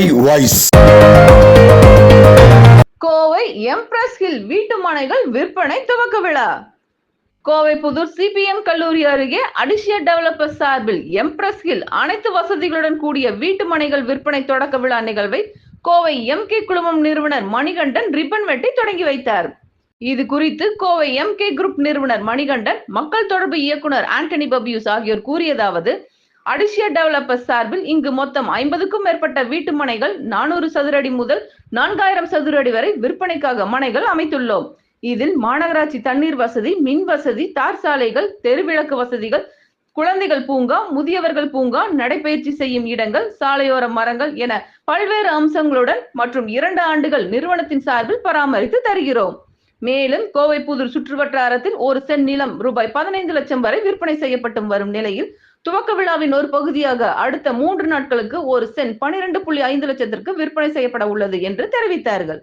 Kovai voice. Kovai empress hill வீட்டு மனைகள் விற்பனை துவக்க விழா. கோவை புதூர் சிபிஎம் கல்லூரி அருகே அடிஷியா டெவலப்பர்ஸ் சார்பில் எம்ப்ரஸ் ஹில் அனைத்து வசதிகளுடன் கூடிய வீட்டு மனைகள் விற்பனை தொடக்க விழா நிகழ்வை கோவை எம்கே குழுமம் நிறுவனர் மணிகண்டன் ரிப்பன் வெட்டி தொடங்கி வைத்தார். இது குறித்து கோவை எம்கே குரூப் நிறுவனர் மணிகண்டன், மக்கள் தொடர்பு இயக்குனர் ஆண்டனி பபியூஸ் ஆகியோர் கூறியதாவது: அடிஷியா டெவலப்பர்ஸ் சார்பில் இங்கு மொத்தம் 50க்கும் மேற்பட்ட வீட்டு மனைகள் 400 சதுர அடி முதல் 4000 சதுர அடி வரை விற்பனைக்காக மனைகள் அமைத்துள்ளோம். இதில் மாநகராட்சி தண்ணீர் வசதி, மின் வசதி, தார் சாலைகள், தெருவிளக்கு வசதிகள், குழந்தைகள் பூங்கா, முதியவர்கள் பூங்கா, நடைபயிற்சி செய்யும் இடங்கள், சாலையோர மரங்கள் என பல்வேறு அம்சங்களுடன் மற்றும் 2 ஆண்டுகள் நிறுவனத்தின் சார்பில் பராமரித்து தருகிறோம். மேலும் கோவை புதூர் சுற்றுவட்டாரத்தில் ஒரு சென்ட் நிலம் ரூபாய் 15 லட்சம் வரை விற்பனை செய்யப்பட்டு வரும் நிலையில் துவக்க விழாவின் ஒரு பகுதியாக அடுத்த 3 நாட்களுக்கு ஒரு சென்ட் 12.5 லட்சத்திற்கு விற்பனை செய்யப்பட உள்ளது என்று தெரிவித்தார்கள்.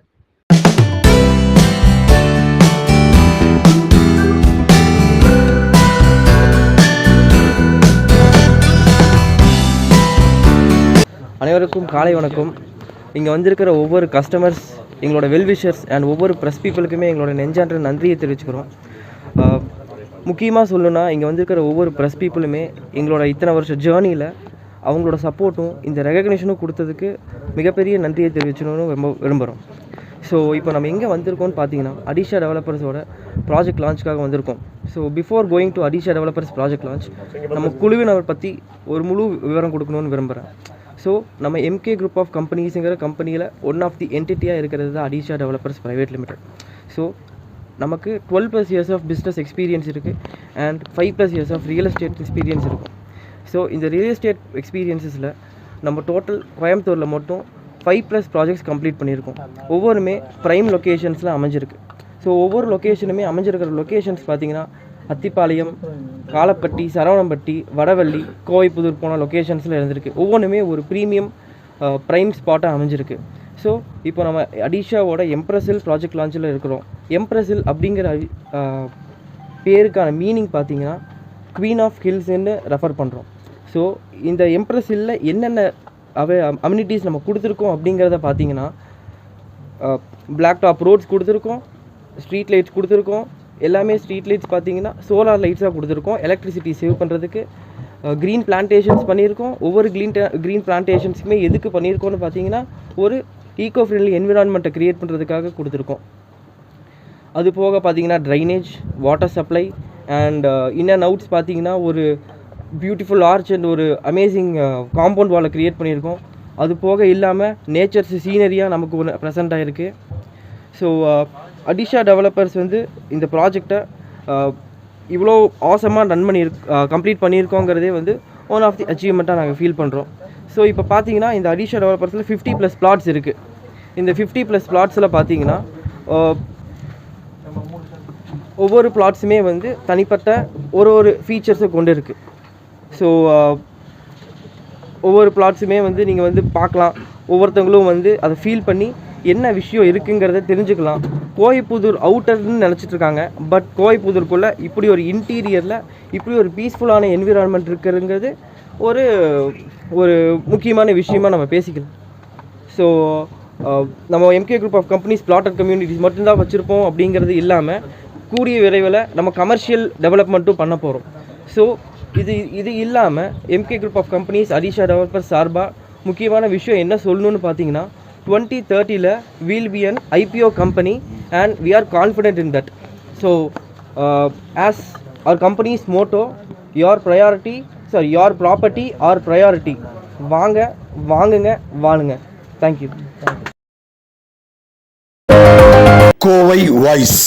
அனைவருக்கும் காலை வணக்கம். இங்கே வந்திருக்கிற ஒவ்வொரு கஸ்டமர்ஸ், எங்களோட வெல்விஷர்ஸ் அண்ட் ஒவ்வொரு ப்ரெஸ் பீப்புளுக்குமே எங்களோட நெஞ்சான்ற நன்றியை தெரிவிச்சுக்கிறோம். முக்கியமாக சொல்லணும்னா, இங்கே வந்திருக்கிற ஒவ்வொரு ப்ரெஸ் பீப்புளுமே எங்களோட இத்தனை வருஷம் ஜேர்னியில் அவங்களோட சப்போர்ட்டும் இந்த ரெகக்னிஷனும் கொடுத்ததுக்கு மிகப்பெரிய நன்றியை தெரிவிச்சணும்னு விரும்புகிறோம். ஸோ இப்போ நம்ம எங்கே வந்திருக்கோம்னு பார்த்தீங்கன்னா, அடிஷியா டெவலப்பர்ஸோட ப்ராஜெக்ட் லான்ச்சுக்காக வந்திருக்கோம். So before going to Adishiya developers project launch, நம்ம குழுவினர் பற்றி ஒரு முழு விவரம் கொடுக்கணும்னு விரும்புகிறேன். ஸோ நம்ம எம்கே குரூப் ஆஃப் கம்பெனிஸுங்கிற கம்பெனியில் ஒன் ஆஃப் தி என்டிட்டியாக இருக்கிறது தான் அடிஷியா டெவலப்பர்ஸ் ப்ரைவேட் லிமிடெட். ஸோ நமக்கு 12+ இயர்ஸ் ஆஃப் பிஸ்னஸ் எக்ஸ்பீரியன்ஸ் இருக்குது and 5+ years of real estate experience இருக்கும். ஸோ இந்த ரியல் எஸ்டேட் எக்ஸ்பீரியன்ஸஸில் நம்ம டோட்டல் கோயம்புத்தூரில் மட்டும் 5+ ப்ராஜெக்ட்ஸ் கம்ப்ளீட் பண்ணியிருக்கோம். ஒவ்வொருமே ப்ரைம் லொக்கேஷன்ஸில் அமைஞ்சிருக்கு. ஸோ ஒவ்வொரு லொக்கேஷனுமே அமைஞ்சிருக்கிற லொக்கேஷன்ஸ் பார்த்திங்கன்னா, அத்திப்பாளையம், காலப்பட்டி, சரவணம்பட்டி, வடவள்ளி, கோவை புதூர் போன லொக்கேஷன்ஸில் இருந்திருக்கு. ஒவ்வொன்றுமே ஒரு ப்ரீமியம் ப்ரைம் ஸ்பாட்டாக அமைஞ்சிருக்கு. ஸோ இப்போ நம்ம அடிஷியாவோட எம்ப்ரஸ் ஹில் ப்ராஜெக்ட் லான்ச்சில் இருக்கிறோம். எம்ப்ரஸ் ஹில் அப்படிங்கிற பேருக்கான மீனிங் பார்த்திங்கன்னா, குவீன் ஆஃப் ஹில்ஸ்ன்னு ரெஃபர் பண்ணுறோம். ஸோ இந்த எம்ப்ரஸ் ஹில்லில் என்னென்ன அம்யூனிட்டிஸ் நம்ம கொடுத்துருக்கோம் அப்படிங்கிறத பார்த்திங்கன்னா, பிளாக் டாப் ரோட்ஸ் கொடுத்துருக்கோம், ஸ்ட்ரீட் லைட்ஸ் கொடுத்துருக்கோம். எல்லாமே ஸ்ட்ரீட் லைட்ஸ் பார்த்திங்கன்னா சோலார் லைட்ஸாக கொடுத்துருக்கோம். எலக்ட்ரிசிட்டி சேவ் பண்ணுறதுக்கு க்ரீன் பிளான்டேஷன்ஸ் பண்ணியிருக்கோம். ஒவ்வொரு க்ரீன் பிளான்டேஷன்ஸுமே எதுக்கு பண்ணியிருக்கோன்னு பார்த்தீங்கன்னா, ஒரு ஈகோ ஃப்ரெண்ட்லி என்விரான்மெண்ட்டை க்ரியேட் பண்ணுறதுக்காக கொடுத்துருக்கோம். அது போக பார்த்திங்கன்னா drainage, water supply and in and outs பார்த்திங்கன்னா ஒரு பியூட்டிஃபுல் ஆர்ச் அண்ட் ஒரு அமேசிங் காம்பவுண்ட் வாலை க்ரியேட் பண்ணியிருக்கோம். அது போக இல்லாமல் நேச்சர்ஸ் சீனரியாக நமக்கு ஒன்று ப்ரெசென்ட் ஆகிருக்கு. ஸோ அடிஷியா டெவலப்பர்ஸ் வந்து இந்த ப்ராஜெக்டை இவ்வளோ ஆசமாக கம்ப்ளீட் பண்ணியிருக்கோங்கிறதே வந்து ஒன் ஆஃப் தி அச்சீவ்மெண்ட்டாக நாங்கள் ஃபீல் பண்ணுறோம். ஸோ இப்போ பார்த்தீங்கன்னா, இந்த அடிஷியா டெவலப்பர்ஸில் 50+ பிளாட்ஸ் இருக்குது. இந்த 50+ பிளாட்ஸில் பார்த்தீங்கன்னா ஒவ்வொரு பிளாட்ஸுமே வந்து தனிப்பட்ட ஒரு ஃபீச்சர்ஸை கொண்டு இருக்குது. ஸோ ஒவ்வொரு பிளாட்ஸுமே வந்து நீங்கள் வந்து பார்க்கலாம். ஒவ்வொருத்தவங்களும் வந்து அதை ஃபீல் பண்ணி என்ன விஷயம் இருக்குங்கிறத தெரிஞ்சுக்கலாம். கோவைப்புதூர் அவுட்டர்னு நினச்சிட்ருக்காங்க, பட் கோவைப்புதூருக்குள்ளே இப்படி ஒரு இன்டீரியரில் இப்படி ஒரு பீஸ்ஃபுல்லான என்விரான்மெண்ட் இருக்கிறதுங்கிறது ஒரு முக்கியமான விஷயமாக நம்ம பேசிக்கலாம். ஸோ நம்ம MK group of companies plotted communities மட்டும்தான் வச்சுருப்போம் அப்படிங்கிறது இல்லாமல், கூடிய விரைவில் நம்ம கமர்ஷியல் டெவலப்மெண்ட்டும் பண்ண போகிறோம். ஸோ இது இல்லாமல் MK group of companies Adishiya developers சார்பாக முக்கியமான விஷயம் என்ன சொல்லணும்னு பார்த்தீங்கன்னா, 2030 we'll be an IPO company and we are confident in that. So as our company's motto, your property our priority. வாங்குங்க வாழுங்க. Thank you. கோவை வாய்ஸ்.